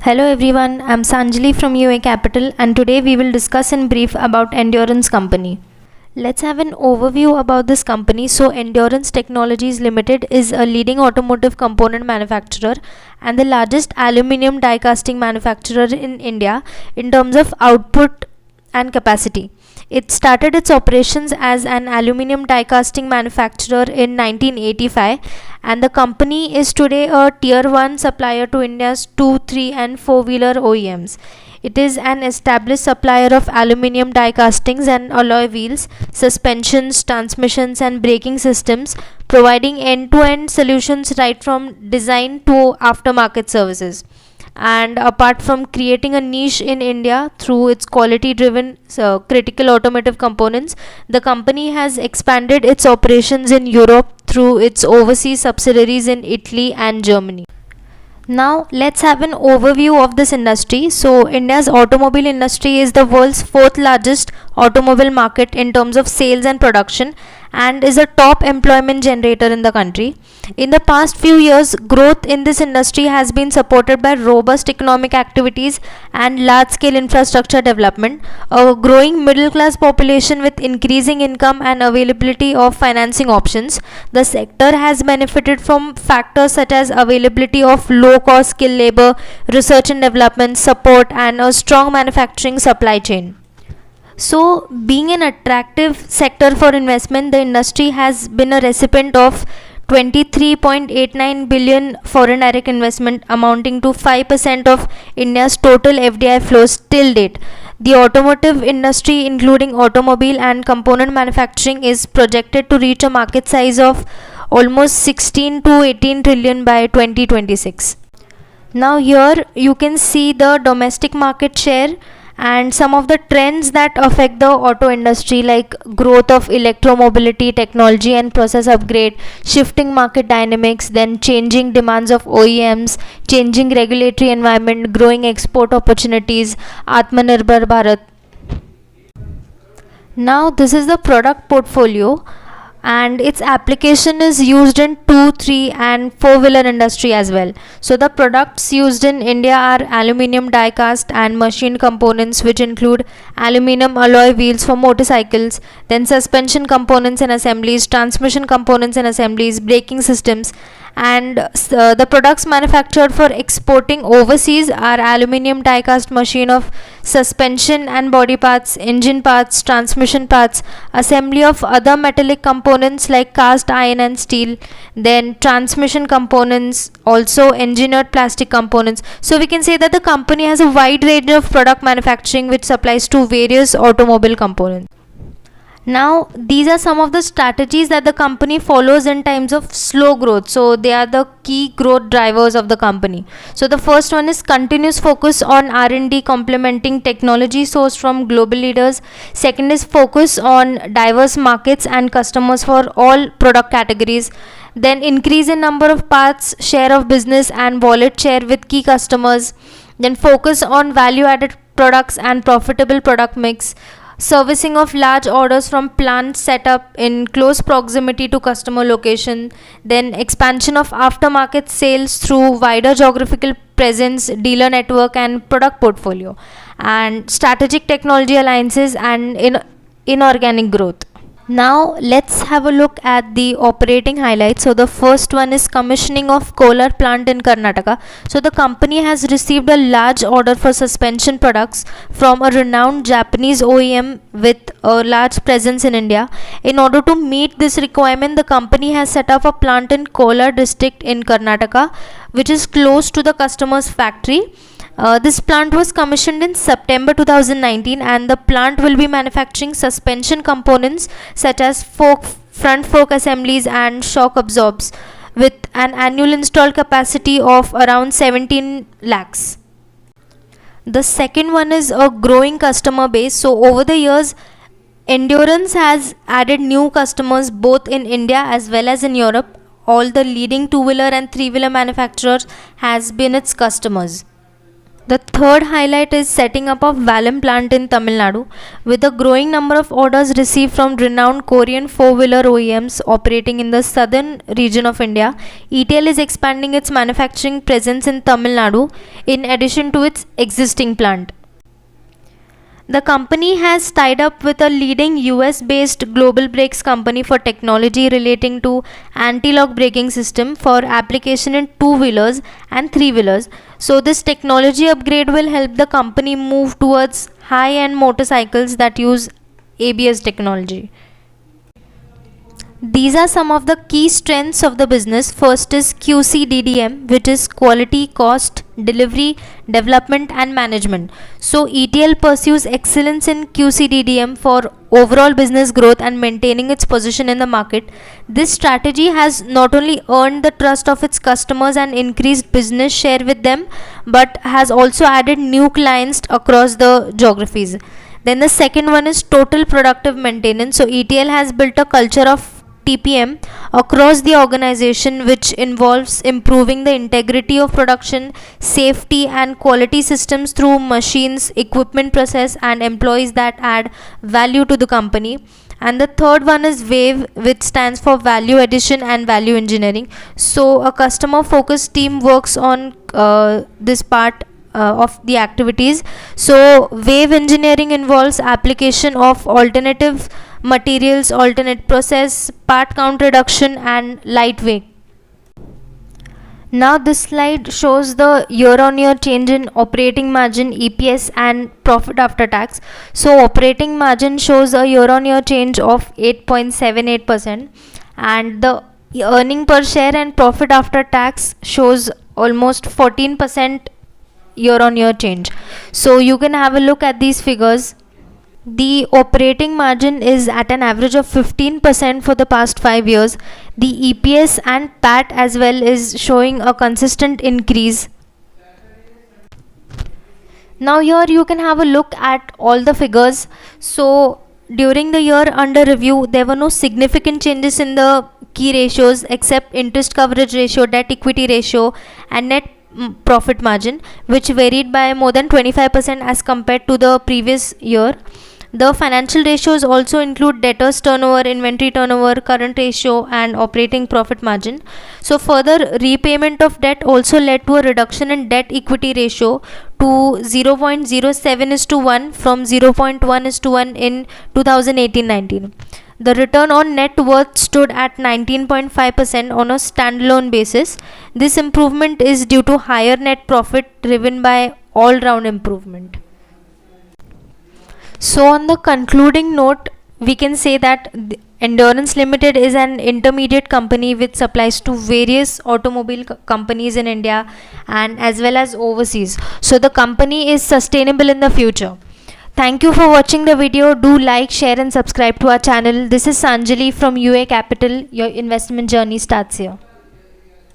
Hello everyone, I'm Sanjali from UA Capital and today we will discuss in brief about Endurance Company. Let's have an overview about this company. So Endurance Technologies Limited is a leading automotive component manufacturer and the largest aluminium die casting manufacturer in India in terms of output and capacity. It started its operations as an aluminium die casting manufacturer in 1985 and the company is today a tier 1 supplier to India's 2, 3 and 4-wheeler OEMs. It is an established supplier of aluminium die castings and alloy wheels, suspensions, transmissions and braking systems, providing end-to-end solutions right from design to aftermarket services. And apart from creating a niche in India through its quality driven critical automotive components, the company has expanded its operations in Europe through its overseas subsidiaries in Italy and Germany. Now let's have an overview of this industry. So India's automobile industry is the world's fourth largest automobile market in terms of sales and production and is a top employment generator in the country. In the past few years, growth in this industry has been supported by robust economic activities and large scale infrastructure development, a growing middle class population with increasing income and availability of financing options. The sector has benefited from factors such as availability of low cost skilled labor, research and development support, and a strong manufacturing supply chain. So, being an attractive sector for investment, the industry has been a recipient of 23.89 billion foreign direct investment amounting to 5% of India's total FDI flows till date. The automotive industry, including automobile and component manufacturing, is projected to reach a market size of almost 16 to 18 trillion by 2026. Now here you can see the domestic market share and some of the trends that affect the auto industry, like growth of electromobility technology and process upgrade, shifting market dynamics, then changing demands of OEMs, changing regulatory environment, growing export opportunities, Atmanirbhar Bharat. Now this is the product portfolio and its application is used in 2, 3 and 4-wheeler industry as well. So the products used in India are aluminium die cast and machined components, which include aluminium alloy wheels for motorcycles, then suspension components and assemblies, transmission components and assemblies, braking systems, and the products manufactured for exporting overseas are aluminium die cast machine of suspension and body parts, engine parts, transmission parts, assembly of other metallic components like cast iron and steel, then transmission components, also engineered plastic components. So we can say that the company has a wide range of product manufacturing which supplies to various automobile components. Now these are some of the strategies that the company follows in times of slow growth. So they are the key growth drivers of the company. So the first one is continuous focus on R&D complementing technology sourced from global leaders. Second is focus on diverse markets and customers for all product categories. Then increase in number of parts, share of business and wallet share with key customers. Then focus on value added products and profitable product mix, servicing of large orders from plants set up in close proximity to customer location, then expansion of aftermarket sales through wider geographical presence, dealer network and product portfolio, and strategic technology alliances and inorganic growth. Now let's have a look at the operating highlights. So the first one is commissioning of Kolar plant in Karnataka. So the company has received a large order for suspension products from a renowned Japanese OEM with a large presence in India. In order to meet this requirement, the company has set up a plant in Kolar district in Karnataka, which is close to the customer's factory. This plant was commissioned in September 2019 and the plant will be manufacturing suspension components such as front fork assemblies and shock absorbs with an annual installed capacity of around 17 lakhs. The second one is a growing customer base. So over the years, Endurance has added new customers both in India as well as in Europe. All the leading two-wheeler and three-wheeler manufacturers has been its customers. The third highlight is setting up of Valem plant in Tamil Nadu. With a growing number of orders received from renowned Korean four-wheeler OEMs operating in the southern region of India, ETL is expanding its manufacturing presence in Tamil Nadu in addition to its existing plant. The company has tied up with a leading US-based global brakes company for technology relating to anti-lock braking system for application in two-wheelers and three-wheelers. So this technology upgrade will help the company move towards high-end motorcycles that use ABS technology. These are some of the key strengths of the business. First is QCDDM, which is quality, cost, delivery, development and management. So ETL pursues excellence in QCDDM for overall business growth and maintaining its position in the market. This strategy has not only earned the trust of its customers and increased business share with them, but has also added new clients across the geographies. Then the second one is total productive maintenance. So ETL has built a culture of TPM across the organization, which involves improving the integrity of production, safety and quality systems through machines, equipment, process and employees that add value to the company. And the third one is WAVE, which stands for value addition and value engineering. So a customer focused team works on this part of the activities. So wave engineering involves application of alternative materials, alternate process, part count reduction and lightweight. Now this slide shows the year-on-year change in operating margin, EPS and profit after tax. So operating margin shows a year-on-year change of 8.78% and the earning per share and profit after tax shows almost 14% year-on-year change. So you can have a look at these figures. The operating margin is at an average of 15% for the past 5 years. The EPS and PAT as well is showing a consistent increase. Now here you can have a look at all the figures. So during the year under review, there were no significant changes in the key ratios except interest coverage ratio, debt equity ratio and net profit margin, which varied by more than 25% as compared to the previous year. The financial ratios also include debtors turnover, inventory turnover, current ratio and operating profit margin. So further repayment of debt also led to a reduction in debt equity ratio to 0.07:1 from 0.1:1 in 2018-19. The return on net worth stood at 19.5% on a standalone basis. This improvement is due to higher net profit driven by all-round improvement. So on the concluding note, we can say that Endurance Limited is an intermediate company which supplies to various automobile companies in India and as well as overseas. So the company is sustainable in the future. Thank you for watching the video. Do like, share and subscribe to our channel. This is Sanjali from UA Capital. Your investment journey starts here.